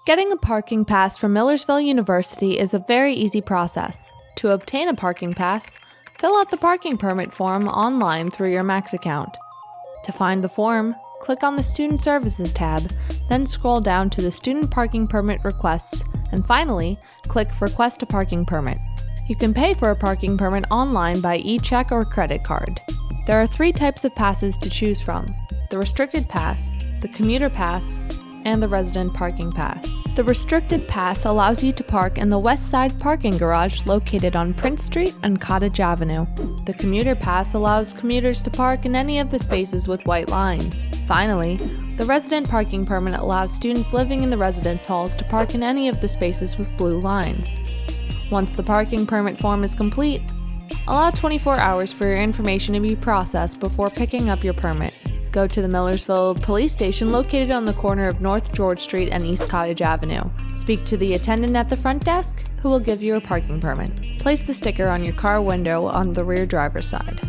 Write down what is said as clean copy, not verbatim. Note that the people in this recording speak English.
Getting a parking pass from Millersville University is a very easy process. To obtain a parking pass, fill out the parking permit form online through your Max account. To find the form, click on the Student Services tab, then scroll down to the Student Parking Permit Requests, and finally, click Request a Parking Permit. You can pay for a parking permit online by e-check or credit card. There are 3 types of passes to choose from: the Restricted Pass, the Commuter Pass, and the Resident Parking Pass. The Restricted Pass allows you to park in the West Side parking garage located on Prince Street and Cottage Avenue. The Commuter Pass allows commuters to park in any of the spaces with white lines. Finally, the Resident Parking Permit allows students living in the residence halls to park in any of the spaces with blue lines. Once the parking permit form is complete, allow 24 hours for your information to be processed before picking up your permit. Go to the Millersville Police Station located on the corner of North George Street and East Cottage Avenue. Speak to the attendant at the front desk, who will give you a parking permit. Place the sticker on your car window on the rear driver's side.